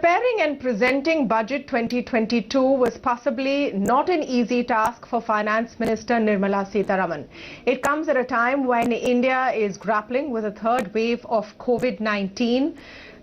Preparing and presenting Budget 2022 was possibly not an easy task for Finance Minister Nirmala Sitharaman. It comes at a time when India is grappling with a third wave of COVID-19.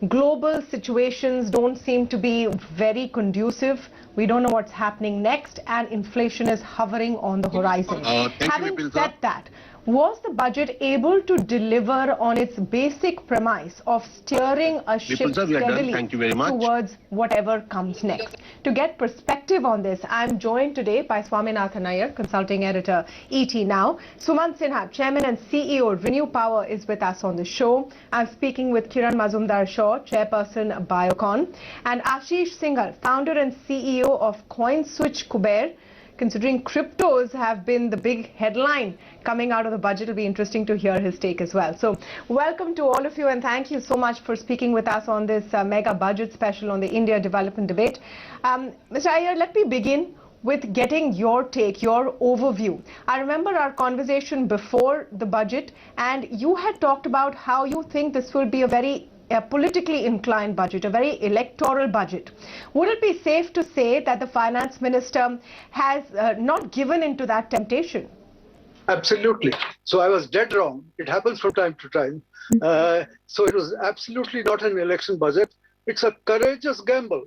Global situations don't seem to be very conducive. We don't know what's happening next, and inflation is hovering on the horizon. Having said that, was the budget able to deliver on its basic premise of steering a ship steadily towards whatever comes next? To get perspective on this, I'm joined today by Swaminathan Iyer, Consulting Editor, ET Now. Sumant Sinha, Chairman and CEO, ReNew Power, is with us on the show. I'm speaking with Kiran Mazumdar-Shaw, Chairperson, Biocon, and Ashish Singhal, Founder and CEO of CoinSwitch Kuber. Considering cryptos have been the big headline coming out of the budget, it'll be interesting to hear his take as well. So welcome to all of you, and thank you so much for speaking with us on this mega budget special on the India development debate. Mr. Iyer, let me begin with getting your take, your overview. I remember our conversation before the budget, and you had talked about how you think this will be a politically inclined budget, a very electoral budget. Would it be safe to say that the finance minister has not given into that temptation? Absolutely. So I was dead wrong. It happens from time to time. So it was absolutely not an election budget. It's a courageous gamble.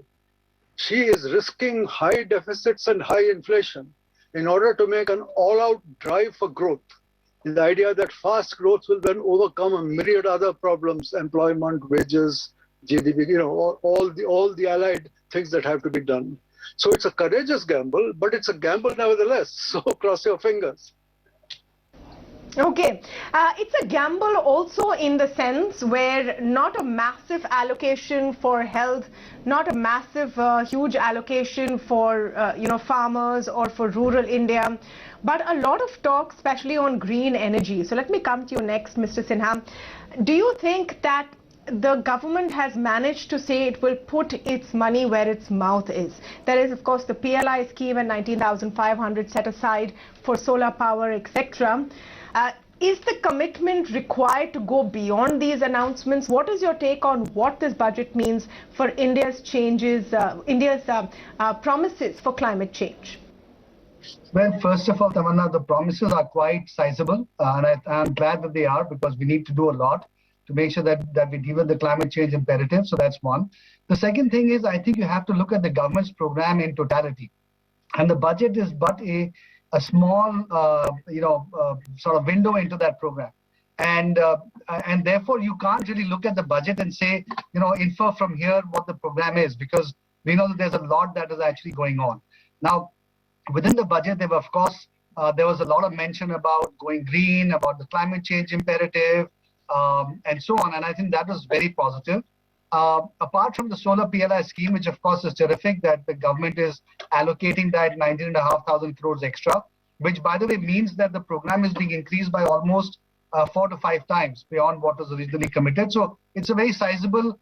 She is risking high deficits and high inflation in order to make an all-out drive for growth. The idea that fast growth will then overcome a myriad other problems, employment, wages, GDP, all the allied things that have to be done. So it's a courageous gamble, but it's a gamble nevertheless. So cross your fingers. Okay. It's a gamble also in the sense where not a massive allocation for health, not a massive, huge allocation for, farmers or for rural India, but a lot of talk, especially on green energy. So let me come to you next, Mr. Sinha. Do you think that the government has managed to say it will put its money where its mouth is? There is, of course, the PLI scheme and 19,500 set aside for solar power, etc. Is the commitment required to go beyond these announcements? What is your take on what this budget means for India's promises for climate change? Well, first of all, Tamanna, the promises are quite sizable, and I'm glad that they are, because we need to do a lot to make sure that we deal with the climate change imperative. So that's one. The second thing is, I think you have to look at the government's program in totality, and the budget is but a small, sort of window into that program, and therefore you can't really look at the budget and say, infer from here what the program is, because we know that there's a lot that is actually going on now. Within the budget, there was a lot of mention about going green, about the climate change imperative, and so on. And I think that was very positive. Apart from the solar PLI scheme, which of course is terrific, that the government is allocating that 19,500 crores extra, which by the way means that the program is being increased by almost 4 to 5 times beyond what was originally committed. So it's a very sizable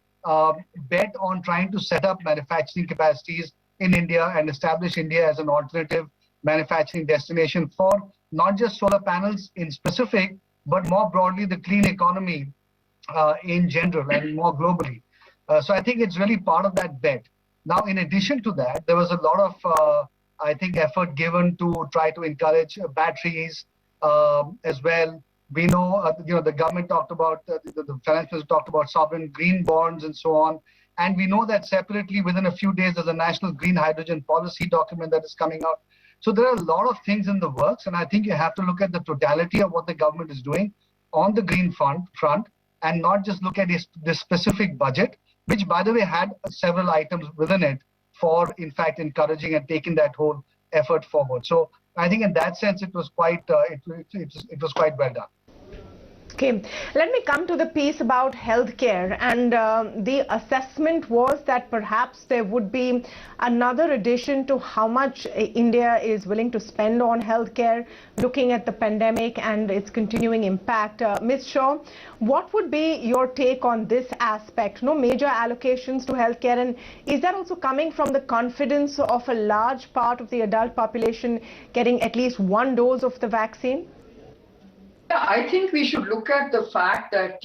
bet on trying to set up manufacturing capacities in India and establish India as an alternative manufacturing destination for not just solar panels in specific, but more broadly the clean economy in general and more globally. So I think it's really part of that bet. Now, in addition to that, there was a lot of, effort given to try to encourage batteries as well. We know, the government talked about, the finance minister talked about sovereign green bonds and so on. And we know that separately, within a few days, there's a national green hydrogen policy document that is coming out. So there are a lot of things in the works, and I think you have to look at the totality of what the government is doing on the green front, and not just look at this specific budget, which, by the way, had several items within it for, in fact, encouraging and taking that whole effort forward. So I think in that sense, it was quite it was quite well done. Okay, let me come to the piece about healthcare, and the assessment was that perhaps there would be another addition to how much India is willing to spend on healthcare, looking at the pandemic and its continuing impact. Ms. Shaw, what would be your take on this aspect? No major allocations to healthcare, and is that also coming from the confidence of a large part of the adult population getting at least one dose of the vaccine? Yeah, I think we should look at the fact that,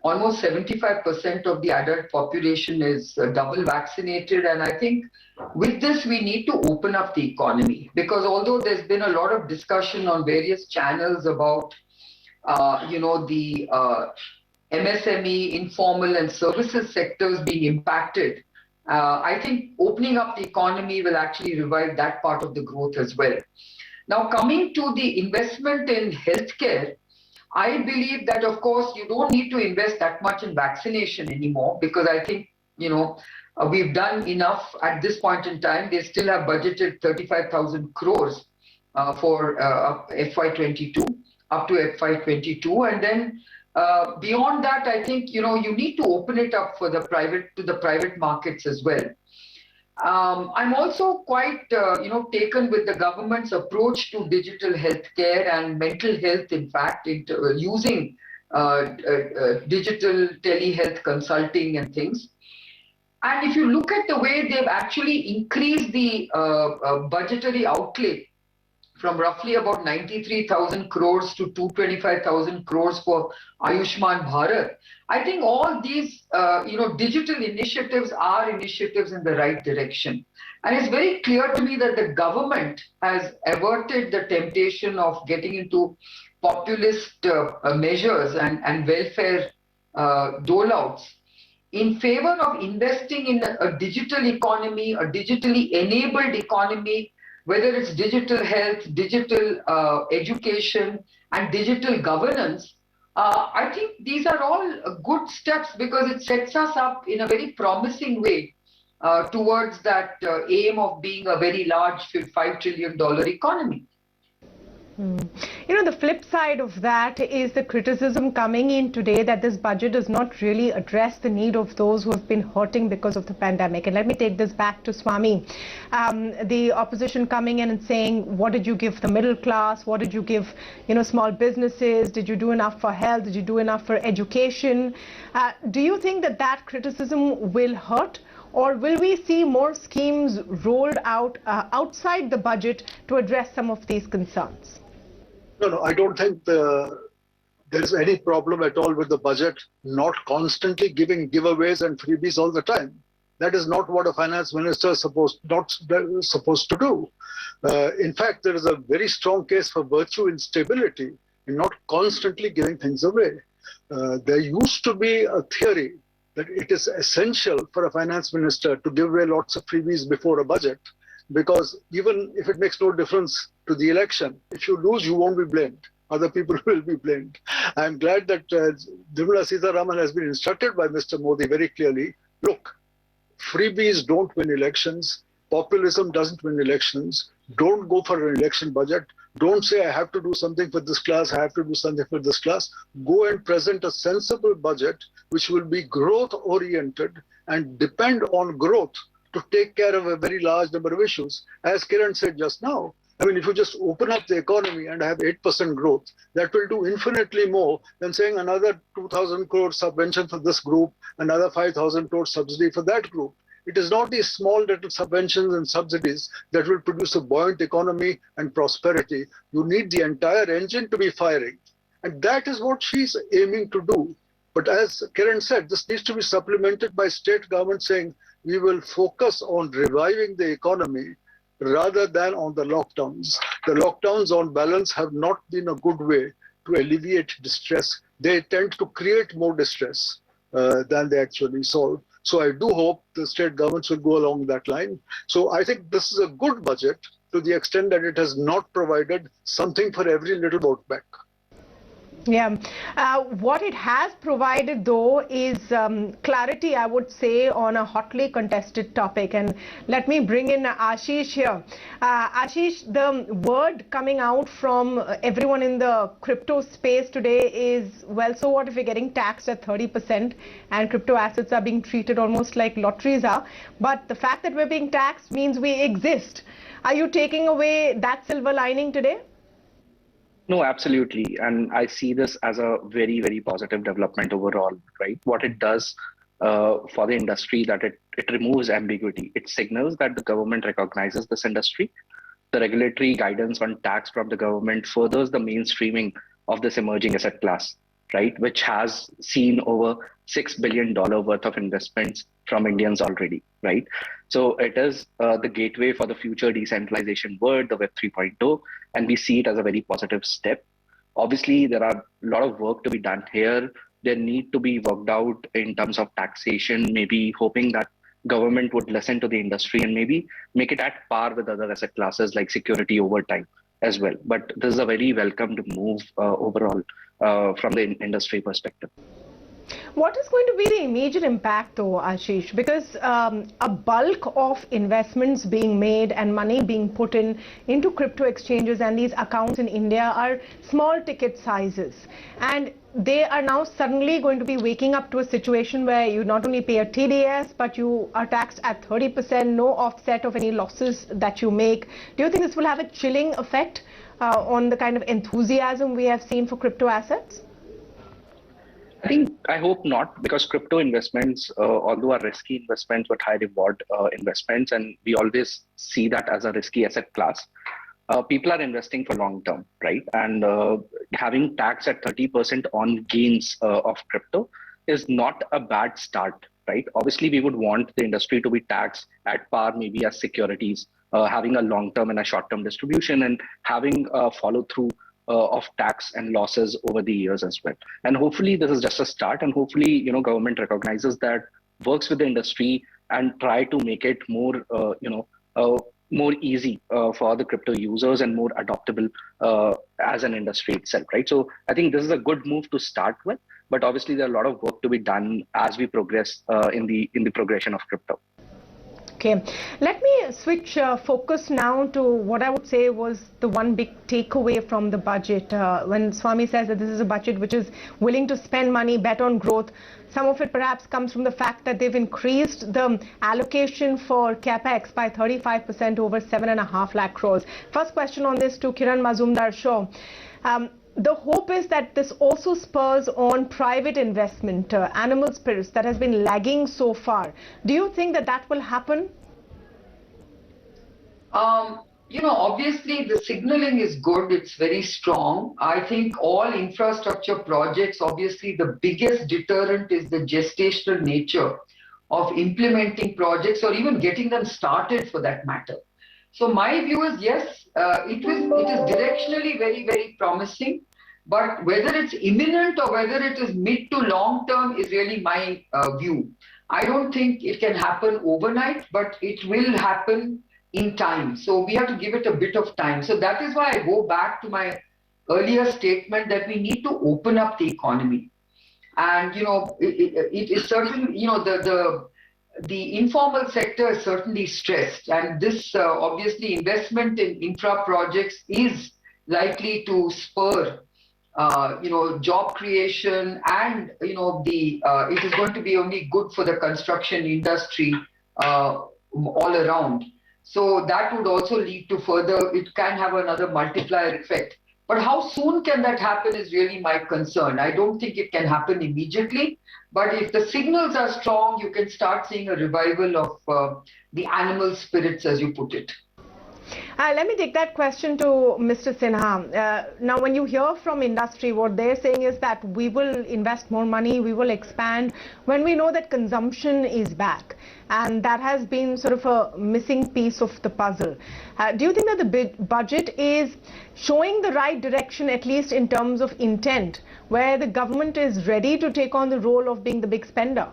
almost 75% of the adult population is double vaccinated. And I think with this, we need to open up the economy, because although there's been a lot of discussion on various channels about, the MSME, informal and services sectors being impacted, I think opening up the economy will actually revive that part of the growth as well. Now, coming to the investment in healthcare, I believe that, of course, you don't need to invest that much in vaccination anymore, because I think, we've done enough at this point in time. They still have budgeted 35,000 crores for FY22, up to FY22. And then beyond that, I think, you need to open it up for the private markets as well. I'm also quite, taken with the government's approach to digital healthcare and mental health, in fact, using digital telehealth consulting and things. And if you look at the way they've actually increased the budgetary outlay from roughly about 93,000 crores to 225,000 crores for Ayushman Bharat, I think all these, digital initiatives are initiatives in the right direction. And it's very clear to me that the government has averted the temptation of getting into populist measures and welfare dolouts in favor of investing in a digital economy, a digitally enabled economy, whether it's digital health, digital education, and digital governance. I think these are all good steps, because it sets us up in a very promising way towards that aim of being a very large $5 trillion economy. The flip side of that is the criticism coming in today that this budget does not really address the need of those who have been hurting because of the pandemic. And let me take this back to Swami. The opposition coming in and saying, what did you give the middle class? What did you give, small businesses? Did you do enough for health? Did you do enough for education? Do you think that that criticism will hurt? Or will we see more schemes rolled out outside the budget to address some of these concerns? No, I don't think there's any problem at all with the budget not constantly giving giveaways and freebies all the time. That is not what a finance minister is supposed to do. In fact, there is a very strong case for virtue in stability in not constantly giving things away. There used to be a theory that it is essential for a finance minister to give away lots of freebies before a budget, because even if it makes no difference to the election, if you lose, you won't be blamed. Other people will be blamed. I'm glad that Nirmala Sitharaman has been instructed by Mr. Modi very clearly, look, freebies don't win elections, populism doesn't win elections, don't go for an election budget, don't say I have to do something for this class, I have to do something for this class. Go and present a sensible budget which will be growth oriented and depend on growth to take care of a very large number of issues. As Kiran said just now, I mean, if you just open up the economy and have 8% growth, that will do infinitely more than saying another 2,000 crore subvention for this group, another 5,000 crore subsidy for that group. It is not these small little subventions and subsidies that will produce a buoyant economy and prosperity. You need the entire engine to be firing. And that is what she's aiming to do. But as Kiran said, this needs to be supplemented by state government saying, we will focus on reviving the economy rather than on the lockdowns. The lockdowns on balance have not been a good way to alleviate distress. They tend to create more distress than they actually solve. So I do hope the state governments will go along that line. So I think this is a good budget to the extent that it has not provided something for every little vote bank. Yeah, what it has provided though is clarity, I would say, on a hotly contested topic. And let me bring in Ashish here. Ashish, the word coming out from everyone in the crypto space today is, well, so what if we're getting taxed at 30% and crypto assets are being treated almost like lotteries are? But the fact that we're being taxed means we exist. Are you taking away that silver lining today? No, absolutely. And I see this as a very, very positive development overall, right? What it does for the industry, that it removes ambiguity. It signals that the government recognizes this industry. The regulatory guidance on tax from the government furthers the mainstreaming of this emerging asset class, right? Which has seen over $6 billion worth of investments from Indians already, right? So it is the gateway for the future decentralization world, the Web 3.0, and we see it as a very positive step. Obviously, there are a lot of work to be done here. There need to be worked out in terms of taxation, maybe hoping that government would listen to the industry and maybe make it at par with other asset classes like security over time as well. But this is a very welcomed move overall from the industry perspective. What is going to be the immediate impact though, Ashish? Because a bulk of investments being made and money being put into crypto exchanges and these accounts in India are small ticket sizes. And they are now suddenly going to be waking up to a situation where you not only pay a TDS, but you are taxed at 30%, no offset of any losses that you make. Do you think this will have a chilling effect on the kind of enthusiasm we have seen for crypto assets? I hope not, because crypto investments, although are risky investments, but high reward investments, and we always see that as a risky asset class. People are investing for long term, right? And having tax at 30% on gains of crypto is not a bad start, right? Obviously, we would want the industry to be taxed at par, maybe as securities, having a long term and a short term distribution, and having a follow through of tax and losses over the years as well. And hopefully this is just a start, and hopefully, you know, government recognizes that, works with the industry and try to make it more, more easy for the crypto users and more adoptable as an industry itself, right? So I think this is a good move to start with, but obviously there are a lot of work to be done as we progress in the progression of crypto. Okay, let me switch focus now to what I would say was the one big takeaway from the budget. When Swami says that this is a budget which is willing to spend money, bet on growth, some of it perhaps comes from the fact that they've increased the allocation for capex by 35% over 7.5 lakh crores. First question on this to Kiran Mazumdar-Shaw. The hope is that this also spurs on private investment, animal spirits that has been lagging so far. Do you think that that will happen? Obviously the signaling is good. It's very strong. I think all infrastructure projects, obviously the biggest deterrent is the gestational nature of implementing projects or even getting them started for that matter. So my view is yes, it is directionally very, very promising. But whether it's imminent or whether it is mid to long term is really my view. I don't think it can happen overnight, but it will happen in time. So we have to give it a bit of time. So that is why I go back to my earlier statement that we need to open up the economy. And, it is certain, the informal sector is certainly stressed. And this obviously investment in infra projects is likely to spur job creation, and it is going to be only good for the construction industry all around. So that would also lead to further, it can have another multiplier effect. But how soon can that happen is really my concern. I don't think it can happen immediately, but if the signals are strong, you can start seeing a revival of the animal spirits, as you put it. Let me take that question to Mr. Sinha. Now, when you hear from industry, what they're saying is that we will invest more money, we will expand when we know that consumption is back. And that has been sort of a missing piece of the puzzle. Do you think that the budget is showing the right direction, at least in terms of intent, where the government is ready to take on the role of being the big spender?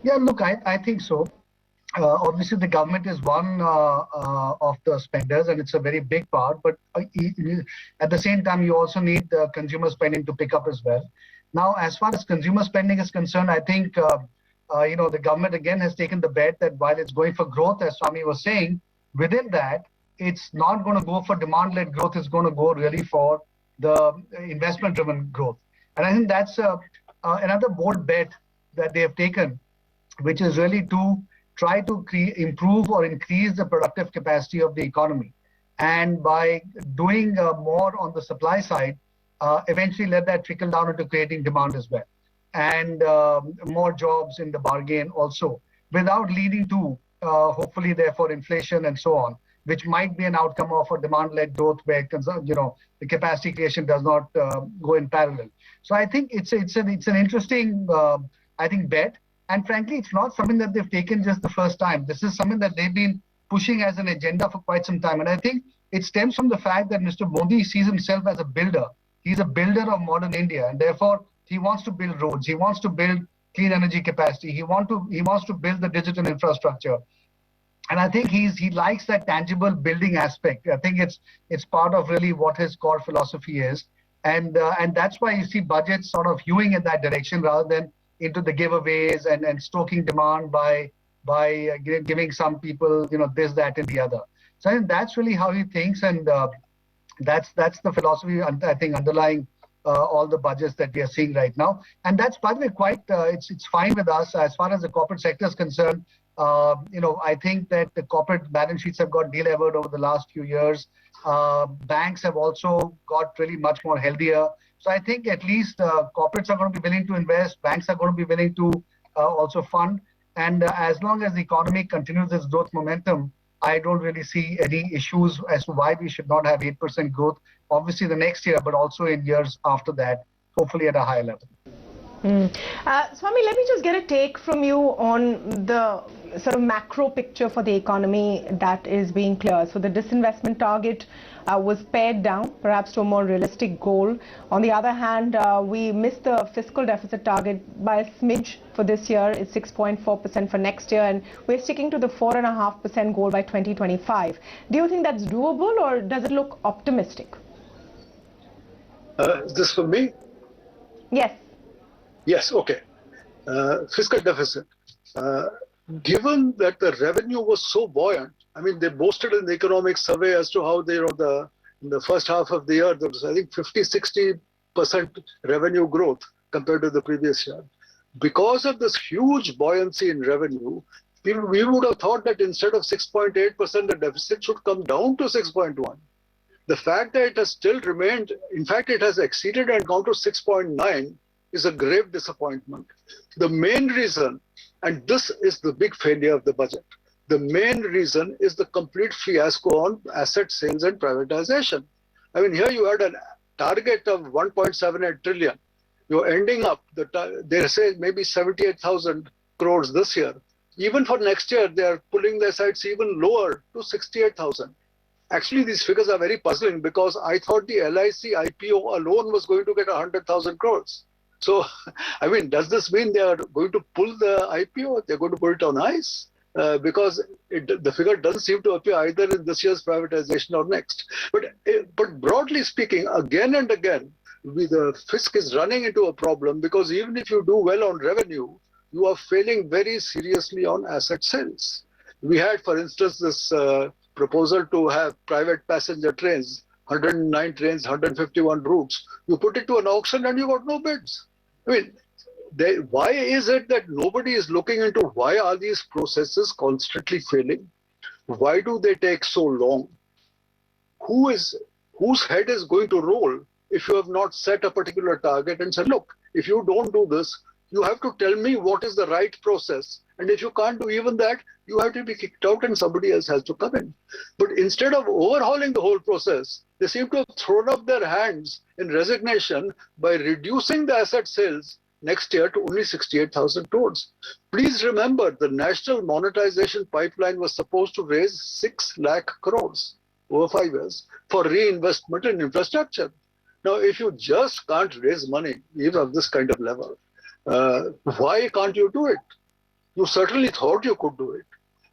Yeah, look, I think so. Obviously, the government is one of the spenders, and it's a very big part. But at the same time, you also need consumer spending to pick up as well. Now, as far as consumer spending is concerned, I think the government again has taken the bet that while it's going for growth, as Swami was saying, within that, it's not going to go for demand-led growth. It's going to go really for the investment-driven growth. And I think that's another bold bet that they have taken, which is really to try to improve or increase the productive capacity of the economy. And by doing more on the supply side, eventually let that trickle down into creating demand as well. And more jobs in the bargain also, without leading to, hopefully, therefore, inflation and so on. which might be an outcome of a demand-led growth where the capacity creation does not go in parallel. So I think it's an interesting I think bet, and frankly, it's not something that they've taken just the first time. This is something that they've been pushing as an agenda for quite some time, and I think it stems from the fact that Mr. Modi sees himself as a builder. He's a builder of modern India, and therefore he wants to build roads. He wants to build clean energy capacity. He wants to build the digital infrastructure. And I think he likes that tangible building aspect. I think it's part of really what his core philosophy is, and that's why you see budgets sort of hewing in that direction rather than into the giveaways and stoking demand by giving some people this, that, and the other. So I think that's really how he thinks, and that's the philosophy I think underlying all the budgets that we are seeing right now. And that's, by the way, quite it's fine with us as far as the corporate sector is concerned. I think that the corporate balance sheets have got delevered over the last few years. Banks have also got really much more healthier. So I think at least corporates are going to be willing to invest. Banks are going to be willing to also fund. And as long as the economy continues its growth momentum, I don't really see any issues as to why we should not have 8% growth, obviously the next year, but also in years after that, hopefully at a higher level. Swami, let me just get a take from you on the sort of macro picture for the economy that is being clear. So the disinvestment target was pared down, perhaps to a more realistic goal. On the other hand, we missed the fiscal deficit target by a smidge for this year. It's 6.4% for next year, and we're sticking to the 4.5% goal by 2025. Do you think that's doable, or does it look optimistic? Is this for me? Yes. Yes, okay. Fiscal deficit. Given that the revenue was so buoyant, I mean, they boasted in the economic survey as to how they, in the first half of the year, there was, I think, 50-60% revenue growth compared to the previous year. Because of this huge buoyancy in revenue, we would have thought that instead of 6.8%, the deficit should come down to 6.1. The fact that it has still remained, in fact, it has exceeded and gone to 6.9, is a grave disappointment. The main reason, and this is the big failure of the budget, the main reason is the complete fiasco on asset sales and privatization. I mean, here you had a target of 1.78 trillion. You're ending up, they say maybe 78,000 crores this year. Even for next year, they are pulling their sights even lower to 68,000. Actually, these figures are very puzzling because I thought the LIC IPO alone was going to get 100,000 crores. So, I mean, does this mean they are going to pull the IPO? They're going to put it on ice? Because the figure doesn't seem to appear either in this year's privatization or next. But broadly speaking, again and again, the fisc is running into a problem because even if you do well on revenue, you are failing very seriously on asset sales. We had, for instance, this proposal to have private passenger trains, 109 trains, 151 routes. You put it to an auction and you got no bids. I mean, why is it that nobody is looking into why are these processes constantly failing? Why do they take so long? Whose head is going to roll if you have not set a particular target and said, look, if you don't do this, you have to tell me what is the right process. And if you can't do even that, you have to be kicked out and somebody else has to come in. But instead of overhauling the whole process, they seem to have thrown up their hands in resignation by reducing the asset sales next year to only 68,000 crores. Please remember, the national monetization pipeline was supposed to raise 6 lakh crores over 5 years for reinvestment in infrastructure. Now, if you just can't raise money, even of this kind of level, why can't you do it? You certainly thought you could do it.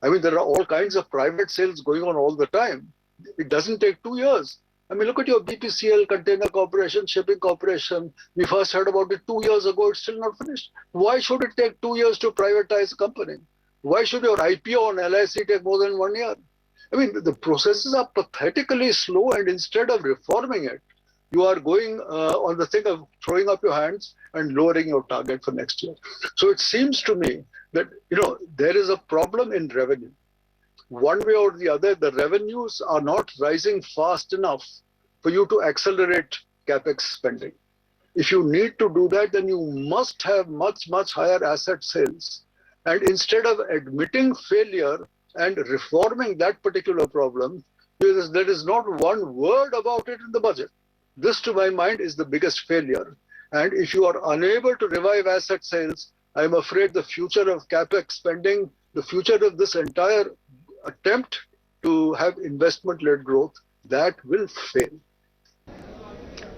I mean, there are all kinds of private sales going on all the time. It doesn't take 2 years. I mean, look at your BPCL, Container Corporation, Shipping Corporation. We first heard about it 2 years ago. It's still not finished. Why should it take 2 years to privatize a company? Why should your IPO on LIC take more than 1 year? I mean, the processes are pathetically slow, and instead of reforming it, you are going on the thing of throwing up your hands and lowering your target for next year. So it seems to me that, there is a problem in revenue. One way or the other, the revenues are not rising fast enough for you to accelerate capex spending. If you need to do that, then you must have much, much higher asset sales. And instead of admitting failure and reforming that particular problem, because there is not one word about it in the budget. This, to my mind, is the biggest failure. And if you are unable to revive asset sales, I'm afraid the future of capex spending, the future of this entire attempt to have investment-led growth, that will fail.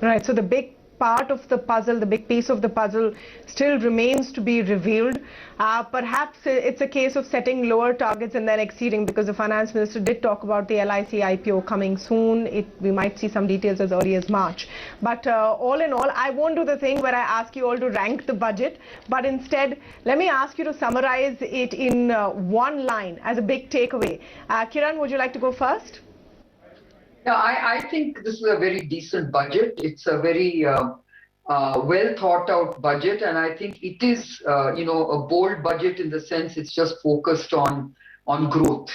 Right. So the big part of the puzzle, the big piece of the puzzle still remains to be revealed. Perhaps it's a case of setting lower targets and then exceeding, because the finance minister did talk about the LIC IPO coming soon. We might see some details as early as March. But all in all, I won't do the thing where I ask you all to rank the budget, but instead, let me ask you to summarize it in one line as a big takeaway. Kiran, would you like to go first? Yeah, I think this is a very decent budget. It's a very well thought out budget, and I think it is, a bold budget in the sense it's just focused on growth.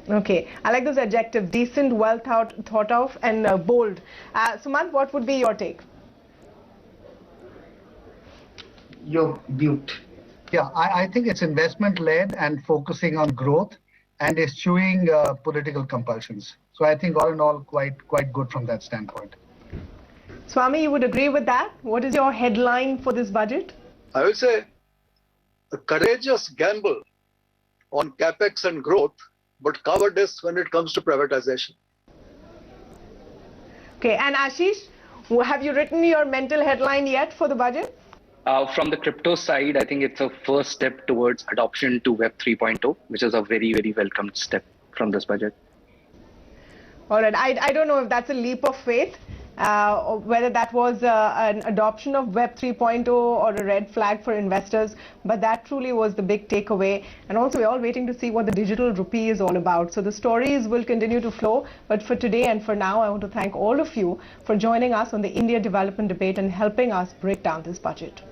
Okay, I like those adjectives: decent, well thought of, and bold. Sumant, what would be your take? You're mute. Yeah, I think it's investment led and focusing on growth and eschewing political compulsions. So I think all in all, quite good from that standpoint. Swami, you would agree with that? What is your headline for this budget? I will say a courageous gamble on capex and growth, but cowardice when it comes to privatization. Okay, and Ashish, have you written your mental headline yet for the budget? From the crypto side, I think it's a first step towards adoption to Web 3.0, which is a very, very welcomed step from this budget. All right, I don't know if that's a leap of faith, or whether that was an adoption of Web 3.0 or a red flag for investors, but that truly was the big takeaway. And also, we're all waiting to see what the digital rupee is all about. So the stories will continue to flow, but for today and for now, I want to thank all of you for joining us on the India Development Debate and helping us break down this budget.